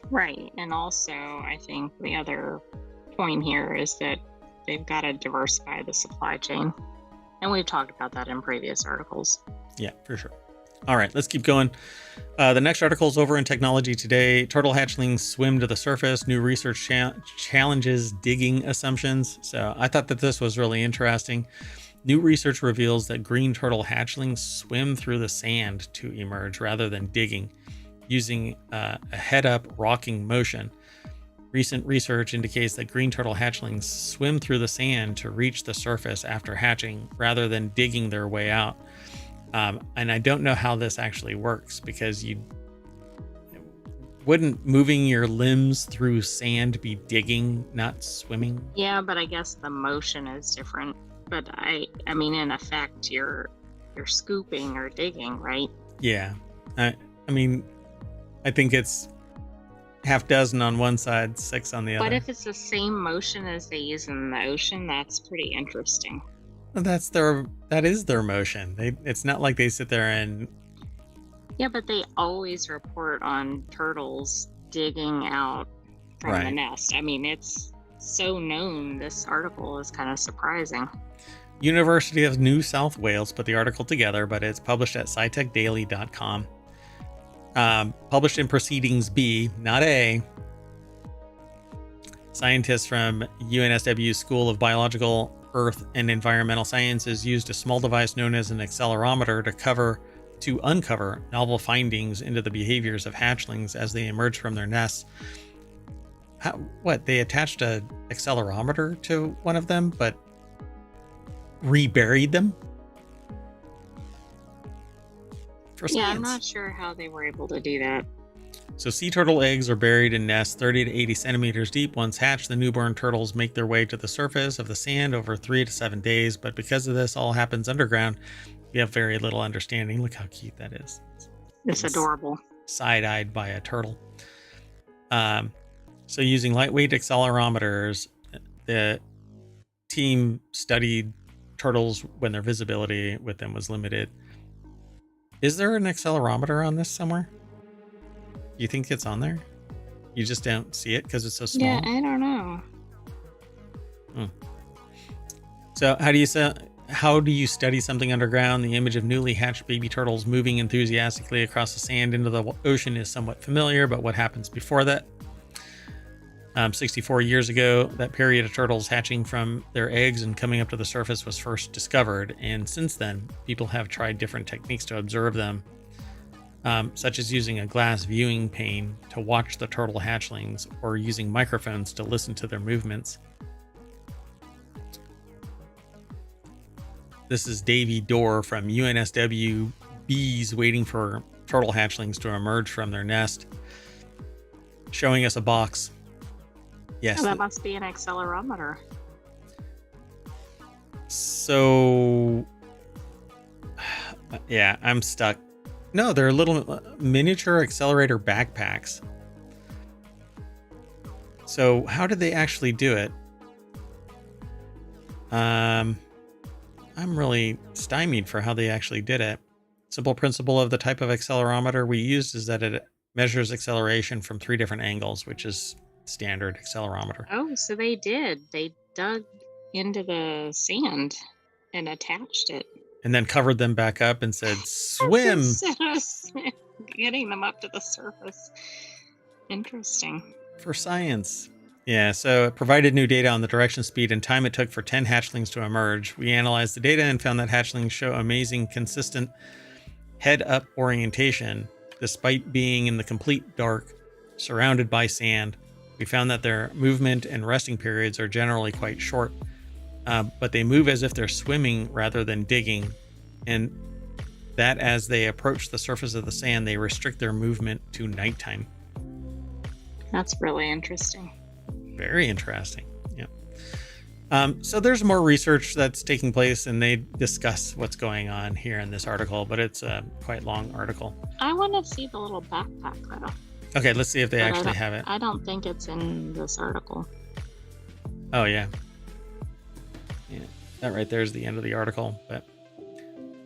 Right. And also, I think the other point here is that they've got to diversify the supply chain. And we've talked about that in previous articles. Yeah, for sure. All right, let's keep going. The next article is over in Technology Today. Turtle hatchlings swim to the surface. New research challenges digging assumptions. So I thought that this was really interesting. New research reveals that green turtle hatchlings swim through the sand to emerge rather than digging, using a head-up rocking motion. Recent research indicates that green turtle hatchlings swim through the sand to reach the surface after hatching rather than digging their way out. And I don't know how this actually works, because wouldn't moving your limbs through sand be digging, not swimming? Yeah, but I guess the motion is different. But I mean, in effect, you're scooping or digging, right? Yeah. I mean, I think it's half dozen on one side, 6 on the other. But if it's the same motion as they use in the ocean, that's pretty interesting. Well, that is their motion. It's not like they sit there and... Yeah, but they always report on turtles digging out from the nest. I mean, it's so known. This article is kind of surprising. University of New South Wales put the article together, but it's published at scitechdaily.com. Published in Proceedings B, not A. Scientists from UNSW School of Biological, Earth, and Environmental Sciences used a small device known as an accelerometer to uncover novel findings into the behaviors of hatchlings as they emerge from their nests. They attached an accelerometer to one of them, but reburied them? For science. Yeah, I'm not sure how they were able to do that. So sea turtle eggs are buried in nests 30 to 80 centimeters deep. Once hatched, the newborn turtles make their way to the surface of the sand over 3 to 7 days. But because of this all happens underground, we have very little understanding. Look how cute that is. It's adorable. Side-eyed by a turtle. So using lightweight accelerometers, the team studied turtles when their visibility with them was limited. Is there an accelerometer on this somewhere? You think it's on there? You just don't see it because it's so small? Yeah, I don't know. So how do you study something underground? The image of newly hatched baby turtles moving enthusiastically across the sand into the ocean is somewhat familiar, but what happens before that? 64 years ago, that period of turtles hatching from their eggs and coming up to the surface was first discovered. And since then, people have tried different techniques to observe them, such as using a glass viewing pane to watch the turtle hatchlings or using microphones to listen to their movements. This is Davy Dorr from UNSW Bees Waiting for Turtle Hatchlings to Emerge from Their Nest, showing us a box. Yes. Oh, that must be an accelerometer. So, yeah, I'm stuck. No, they're little miniature accelerator backpacks. So how did they actually do it? I'm really stymied for how they actually did it. Simple principle of the type of accelerometer we used is that it measures acceleration from 3 different angles, which is standard accelerometer. Oh, so they did. They dug into the sand and attached it. And then covered them back up and said, swim! Instead of getting them up to the surface. Interesting. For science. Yeah, so it provided new data on the direction, speed, and time it took for 10 hatchlings to emerge. We analyzed the data and found that hatchlings show amazing, consistent head-up orientation, despite being in the complete dark, surrounded by sand. We found that their movement and resting periods are generally quite short, but they move as if they're swimming rather than digging, and that as they approach the surface of the sand, they restrict their movement to nighttime. That's really interesting. Very interesting. Yeah. So there's more research that's taking place, and they discuss what's going on here in this article, but it's a quite long article. I want to see the little backpack though. Okay, let's see if they actually have it. I don't think it's in this article. Oh, yeah. Yeah, that right there is the end of the article. But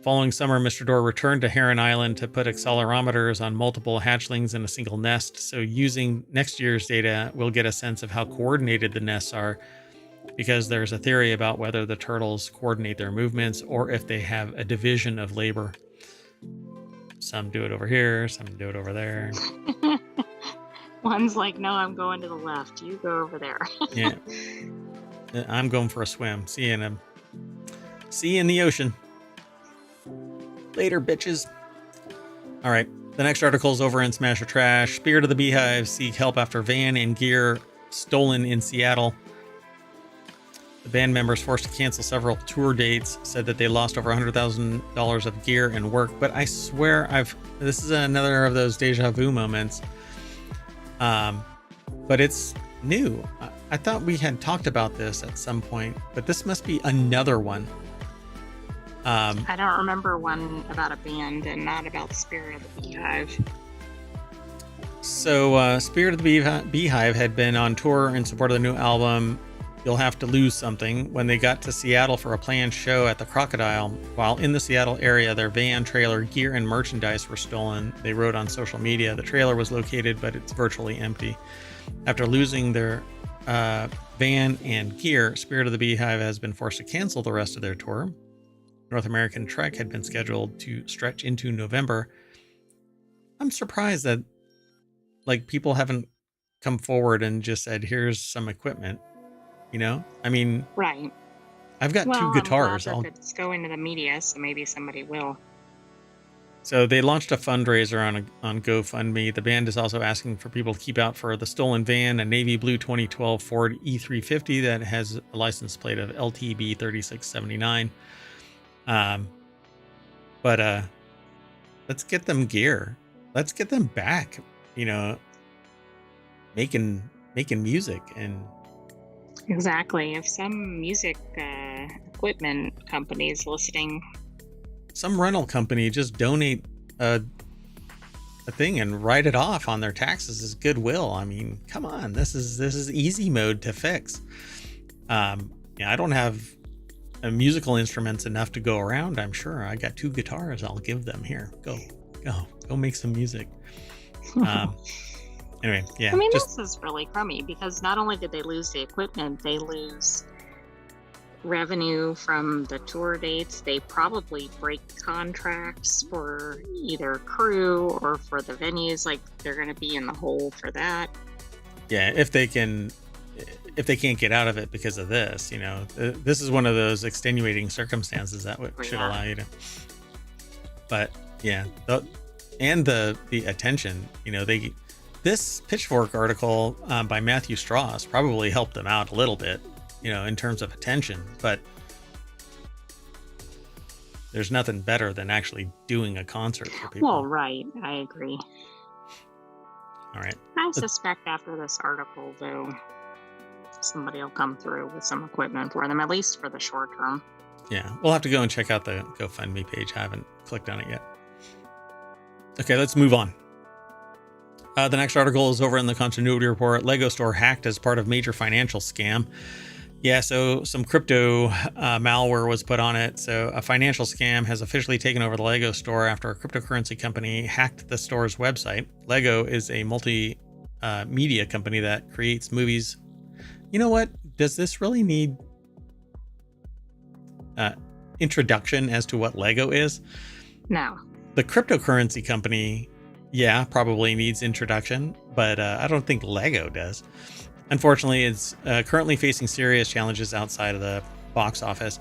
following summer, Mr. Dorr returned to Heron Island to put accelerometers on multiple hatchlings in a single nest. So using next year's data, we'll get a sense of how coordinated the nests are, because there's a theory about whether the turtles coordinate their movements or if they have a division of labor. Some do it over here, some do it over there. One's like, no, I'm going to the left. You go over there. Yeah. I'm going for a swim. See you in the ocean. Later, bitches. All right. The next article is over in Smash or Trash. Spirit of the Beehive seek help after van and gear stolen in Seattle. The band members, forced to cancel several tour dates, said that they lost over $100,000 of gear and work. But I swear this is another of those deja vu moments. But it's new. I thought we had talked about this at some point, but this must be another one. I don't remember one about a band and not about Spirit of the Beehive. So Spirit of the Beehive had been on tour in support of the new album You'll Have to Lose Something when they got to Seattle for a planned show at the Crocodile. While in the Seattle area, their van, trailer, gear, and merchandise were stolen. They wrote on social media. The trailer was located, but it's virtually empty. After losing their van and gear, Spirit of the Beehive has been forced to cancel the rest of their tour. North American trek had been scheduled to stretch into November. I'm surprised that people haven't come forward and just said, here's some equipment. You know, I mean, right. I've got 2 guitars. It's going to the media, so maybe somebody will. So they launched a fundraiser on GoFundMe. The band is also asking for people to keep out for the stolen van, a navy blue 2012 Ford E350 that has a license plate of LTB 3679. But let's get them gear. Let's get them back. Making music and. Exactly. If some music equipment companies listening, some rental company just donate a thing and write it off on their taxes as goodwill. I mean, come on, this is easy mode to fix. I don't have musical instruments enough to go around. I'm sure I got 2 guitars. I'll give them here. Go make some music. Anyway, yeah. I mean, this is really crummy because not only did they lose the equipment, they lose revenue from the tour dates. They probably break contracts for either crew or for the venues. Like, they're going to be in the hole for that. Yeah, if they can't get out of it because of this, this is one of those extenuating circumstances that should allow you to. But yeah, the attention, this Pitchfork article by Matthew Strauss probably helped them out a little bit, in terms of attention, but there's nothing better than actually doing a concert for people. Well, right. I agree. All right. I suspect after this article, though, somebody will come through with some equipment for them, at least for the short term. Yeah, we'll have to go and check out the GoFundMe page. I haven't clicked on it yet. Okay, let's move on. The next article is over in the continuity report. Lego store hacked as part of major financial scam. Yeah, so some crypto malware was put on it. So a financial scam has officially taken over the Lego store after a cryptocurrency company hacked the store's website. Lego is a multimedia company that creates movies. You know what? Does this really need introduction as to what Lego is? No. The cryptocurrency company, yeah, probably needs introduction, but I don't think Lego does. Unfortunately, it's currently facing serious challenges outside of the box office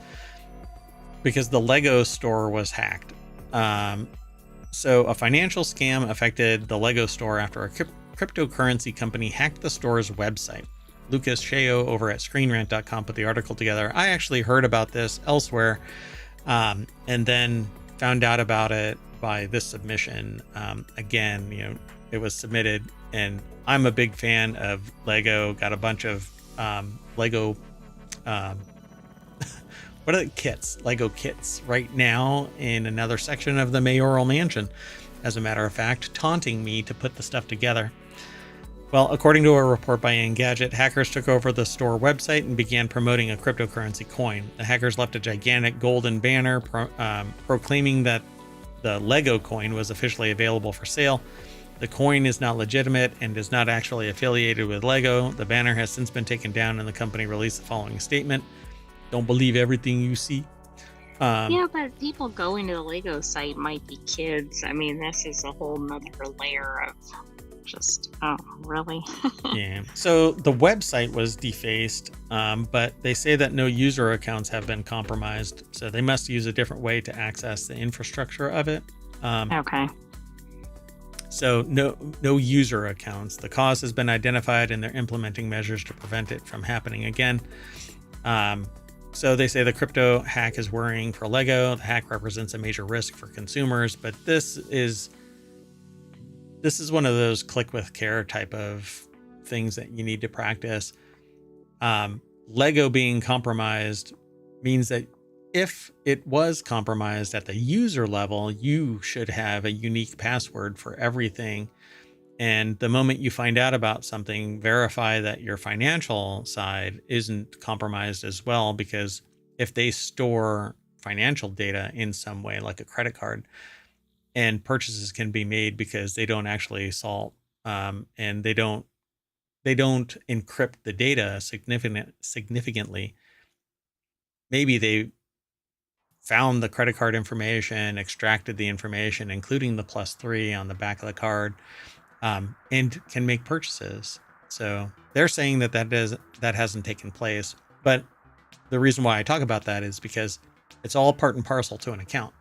because the Lego store was hacked. So a financial scam affected the Lego store after a cryptocurrency company hacked the store's website. Lucas Sheo over at ScreenRant.com put the article together. I actually heard about this elsewhere and then found out about it by this submission. Again, it was submitted, and I'm a big fan of Lego. Got a bunch of Lego what are the kits? Lego kits right now in another section of the mayoral mansion, as a matter of fact, taunting me to put the stuff together. Well, according to a report by Engadget, hackers took over the store website and began promoting a cryptocurrency coin. The hackers left a gigantic golden banner proclaiming that the Lego coin was officially available for sale. The coin is not legitimate and is not actually affiliated with Lego. The banner has since been taken down, and the company released the following statement: "Don't believe everything you see." Yeah, but people going to the Lego site might be kids. I mean, this is a whole nother layer of just, oh, really? Yeah. So the website was defaced, but they say that no user accounts have been compromised. So they must use a different way to access the infrastructure of it. Okay. So no user accounts. The cause has been identified, and they're implementing measures to prevent it from happening again. So they say the crypto hack is worrying for Lego. The hack represents a major risk for consumers, but this is one of those click with care type of things that you need to practice. Lego being compromised means that if it was compromised at the user level, you should have a unique password for everything. And the moment you find out about something, verify that your financial side isn't compromised as well, because if they store financial data in some way, like a credit card, and purchases can be made because they don't actually salt, and they don't encrypt the data significantly. Maybe they found the credit card information, extracted the information, including the +3 on the back of the card, and can make purchases. So they're saying that hasn't taken place. But the reason why I talk about that is because it's all part and parcel to an account.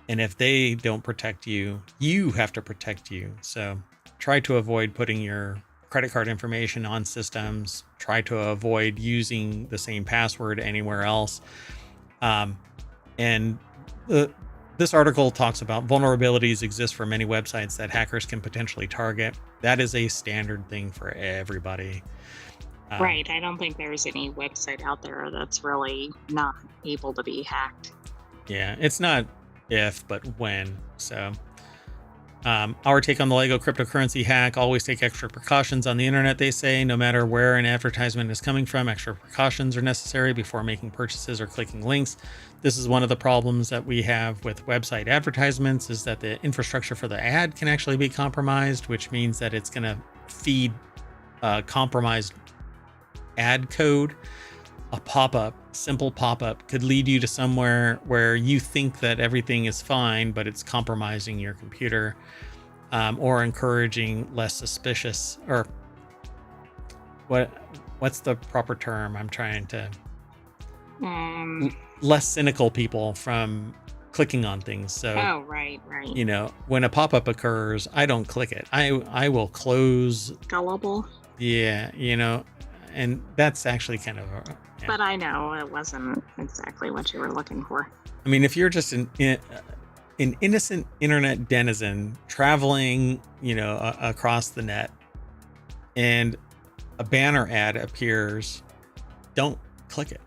And if they don't protect you, you have to protect you. So try to avoid putting your credit card information on systems. Try to avoid using the same password anywhere else. This article talks about vulnerabilities exist for many websites that hackers can potentially target. That is a standard thing for everybody. Right. I don't think there's any website out there that's really not able to be hacked. Yeah, it's not if, but when. So our take on the Lego cryptocurrency hack: always take extra precautions on the internet, they say. No matter where an advertisement is coming from, extra precautions are necessary before making purchases or clicking links. This is one of the problems that we have with website advertisements, is that the infrastructure for the ad can actually be compromised, which means that it's going to feed compromised ad code. A simple pop-up could lead you to somewhere where you think that everything is fine, but it's compromising your computer, or encouraging less suspicious, or what's the proper term? I'm trying to Um. less cynical people from clicking on things. So, Oh, right. when a pop-up occurs, I don't click it. I will close. Gullible. Yeah, and that's actually kind of. Yeah. But I know it wasn't exactly what you were looking for. I mean, if you're just an innocent internet denizen traveling, across the net, and a banner ad appears, don't click it.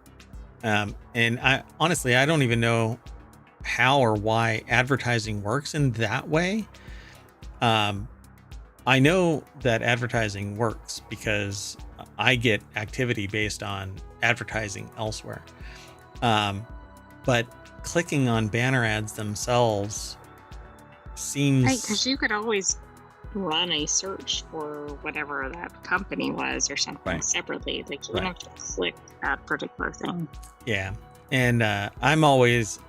And I honestly, I don't even know how or why advertising works in that way. I know that advertising works because I get activity based on advertising elsewhere. But clicking on banner ads themselves seems... Right, because you could always run a search for whatever that company was or something separately. Like you wouldn't have to click that particular thing. Yeah. And I am always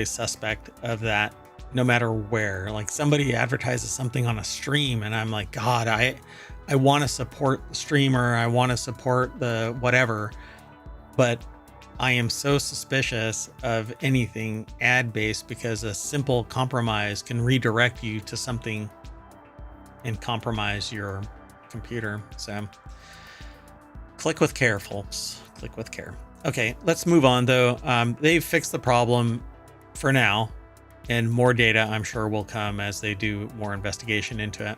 suspect of that, no matter where. Like somebody advertises something on a stream and I'm like, God, I want to support the streamer. I want to support the whatever. But I am so suspicious of anything ad-based because a simple compromise can redirect you to something and compromise your computer. So click with care, folks. Click with care. Okay, let's move on though. They've fixed the problem for now, and more data I'm sure will come as they do more investigation into it.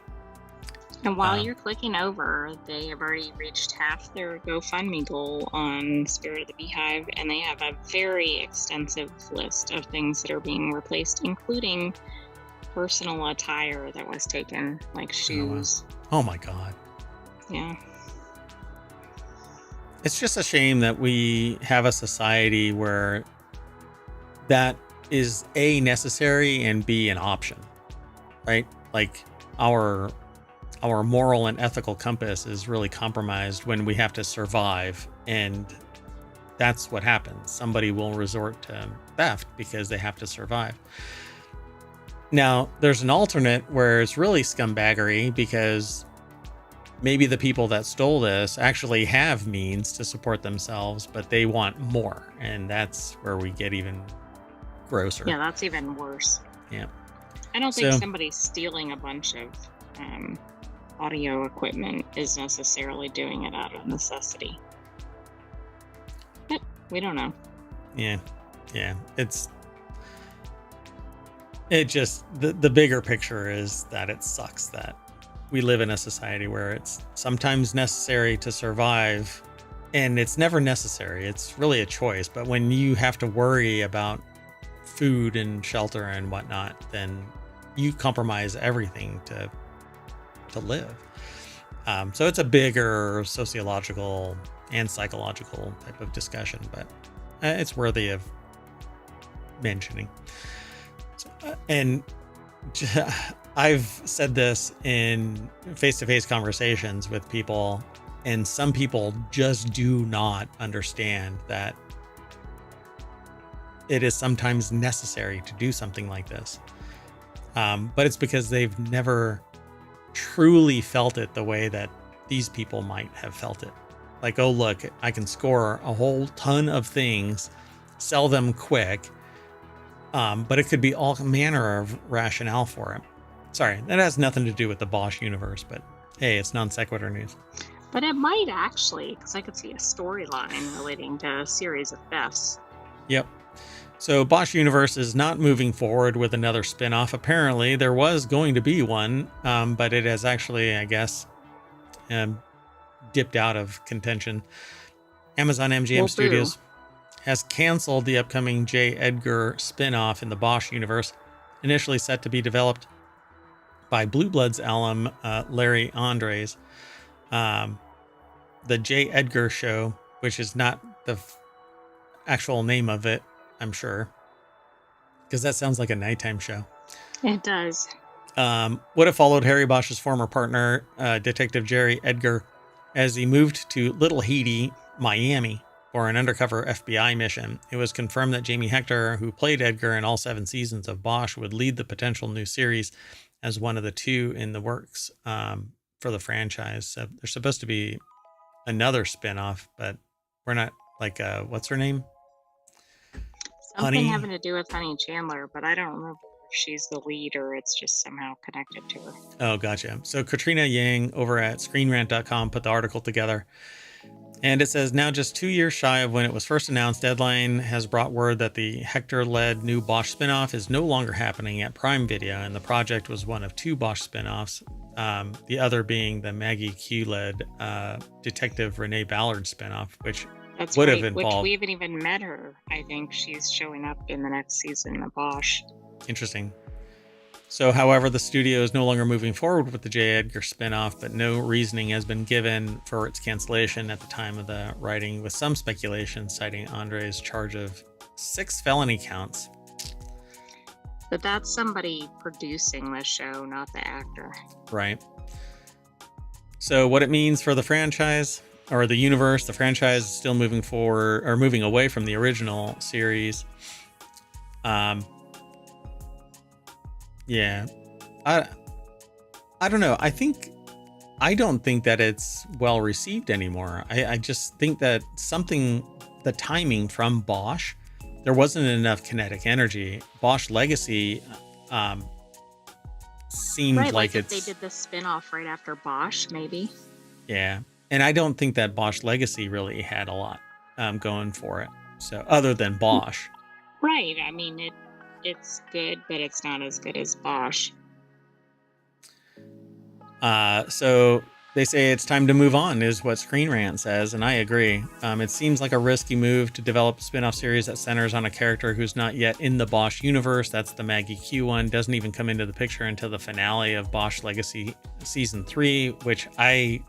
And while you're clicking over, they have already reached half their GoFundMe goal on Spirit of the Beehive, and they have a very extensive list of things that are being replaced, including personal attire that was taken, like shoes. Oh my God. Yeah. It's just a shame that we have a society where that is A, necessary, and B, an option, right? Like our moral and ethical compass is really compromised when we have to survive, and that's what happens. Somebody will resort to theft because they have to survive. Now, there's an alternate where it's really scumbaggery because maybe the people that stole this actually have means to support themselves, but they want more, and that's where we get even grosser. Yeah, that's even worse. Yeah. I don't think somebody stealing a bunch of audio equipment is necessarily doing it out of necessity. But we don't know. Yeah. It just, the bigger picture is that it sucks that we live in a society where it's sometimes necessary to survive, and it's never necessary. It's really a choice. But when you have to worry about food and shelter and whatnot, then you compromise everything to live. So it's a bigger sociological and psychological type of discussion, but it's worthy of mentioning. And I've said this in face-to-face conversations with people, and some people just do not understand that it is sometimes necessary to do something like this. But it's because they've never truly felt it the way that these people might have felt it. Like, oh, look, I can score a whole ton of things, sell them quick, but it could be all manner of rationale for it. Sorry, that has nothing to do with the Bosch universe, but hey, it's non sequitur news. But it might actually, because I could see a storyline relating to a series of thefts. Yep. So Bosch Universe is not moving forward with another spin-off. Apparently, there was going to be one, but it has actually, I guess, dipped out of contention. Amazon MGM Studios has canceled the upcoming J. Edgar spin-off in the Bosch universe, initially set to be developed by Blue Bloods alum Larry Andres. The J. Edgar Show, which is not the actual name of it, I'm sure, because that sounds like a nighttime show. It does. Would have followed Harry Bosch's former partner, Detective Jerry Edgar, as he moved to Little Haiti, Miami, for an undercover FBI mission. It was confirmed that Jamie Hector, who played Edgar in all 7 seasons of Bosch, would lead the potential new series as one of the 2 in the works for the franchise. So there's supposed to be another spinoff, but we're not like what's her name? Something Honey? having to do with Honey Chandler, but I don't remember if she's the lead or it's just somehow connected to her. Oh, gotcha. So Katrina Yang over at ScreenRant.com put the article together. And it says, now just 2 years shy of when it was first announced, Deadline has brought word that the Hector-led new Bosch spinoff is no longer happening at Prime Video, and the project was one of 2 Bosch spinoffs, the other being the Maggie Q-led Detective Renee Ballard spinoff, which That's would right, have involved... which we haven't even met her. I think she's showing up in the next season of Bosch. Interesting. So, however, the studio is no longer moving forward with the J. Edgar spinoff, but no reasoning has been given for its cancellation at the time of the writing, with some speculation citing Andre's charge of 6 felony counts. But that's somebody producing the show, not the actor. Right. So what it means for the franchise or the universe, the franchise is still moving forward or moving away from the original series. Yeah, I don't know. I don't think that it's well received anymore. I just think that the timing from Bosch, there wasn't enough kinetic energy. Bosch Legacy seemed right, like if it's... they did the spin-off right after Bosch, maybe. Yeah, and I don't think that Bosch Legacy really had a lot going for it. So other than Bosch. Right, I mean, it's good, but it's not as good as Bosch. So they say it's time to move on, is what Screen Rant says, and I agree. It seems like a risky move to develop a spin-off series that centers on a character who's not yet in the Bosch universe. That's the Maggie Q one. Doesn't even come into the picture until the finale of Bosch Legacy Season 3, which I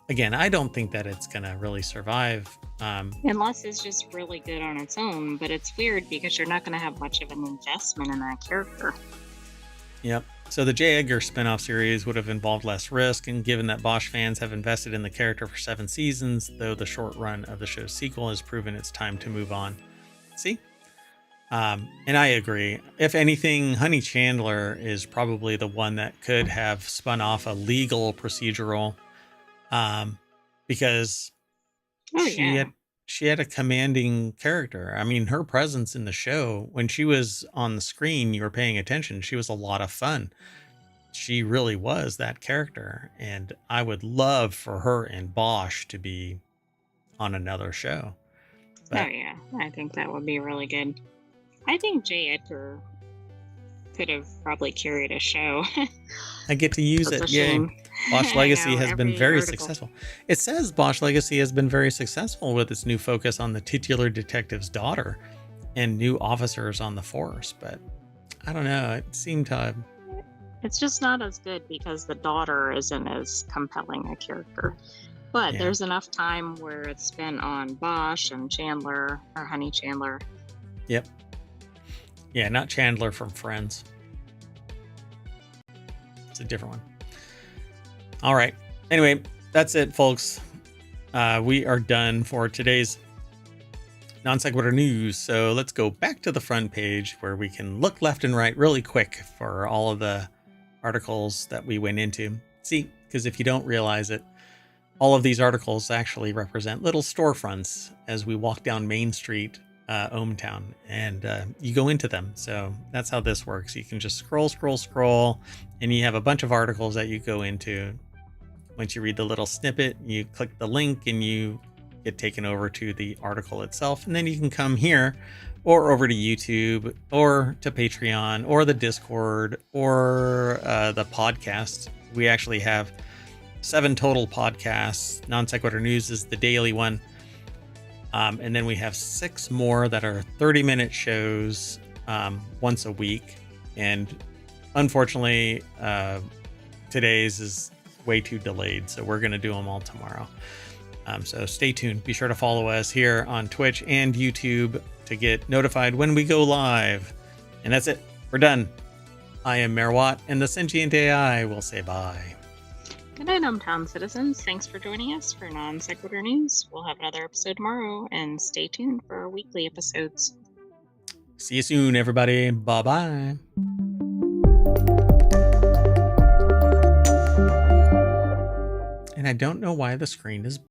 don't think that it's going to really survive. Unless it's just really good on its own, but it's weird because you're not going to have much of an investment in that character. Yep. So the J. Edgar spin-off series would have involved less risk, and given that Bosch fans have invested in the character for 7 seasons, though the short run of the show's sequel has proven it's time to move on. See? And I agree. If anything, Honey Chandler is probably the one that could have spun off a legal procedural, because she had a commanding character. I mean, her presence in the show, when she was on the screen, you were paying attention. She was a lot of fun. She really was that character. And I would love for her and Bosch to be on another show. But, I think that would be really good. I think J. Edgar could have probably carried a show. I get to use it. Yay. Bosch Legacy has been very successful. It says Bosch Legacy has been very successful with its new focus on the titular detective's daughter and new officers on the force, but I don't know. It seemed to... It's just not as good because the daughter isn't as compelling a character. But there's enough time where it's spent on Bosch and Chandler, or Honey Chandler. Yep. Yeah, not Chandler from Friends. It's a different one. All right. Anyway, that's it, folks. We are done for today's non sequitur news. So let's go back to the front page where we can look left and right really quick for all of the articles that we went into. See, because if you don't realize it, all of these articles actually represent little storefronts as we walk down Main Street, ohmTown, and you go into them. So that's how this works. You can just scroll, and you have a bunch of articles that you go into. Once you read the little snippet, you click the link and you get taken over to the article itself. And then you can come here or over to YouTube or to Patreon or the Discord or the podcast. We actually have 7 total podcasts. Non Sequitur News is the daily one. And then we have 6 more that are 30-minute shows once a week. And unfortunately, today's is way too delayed, so we're going to do them all tomorrow. So stay tuned. Be sure to follow us here on Twitch and YouTube to get notified when we go live. And that's it. We're done. I am Mayor Watt, and the Sentient AI will say bye. Good night, ohmTown citizens. Thanks for joining us for Non Sequitur News. We'll have another episode tomorrow, and stay tuned for our weekly episodes. See you soon, everybody. Bye-bye. and I don't know why the screen is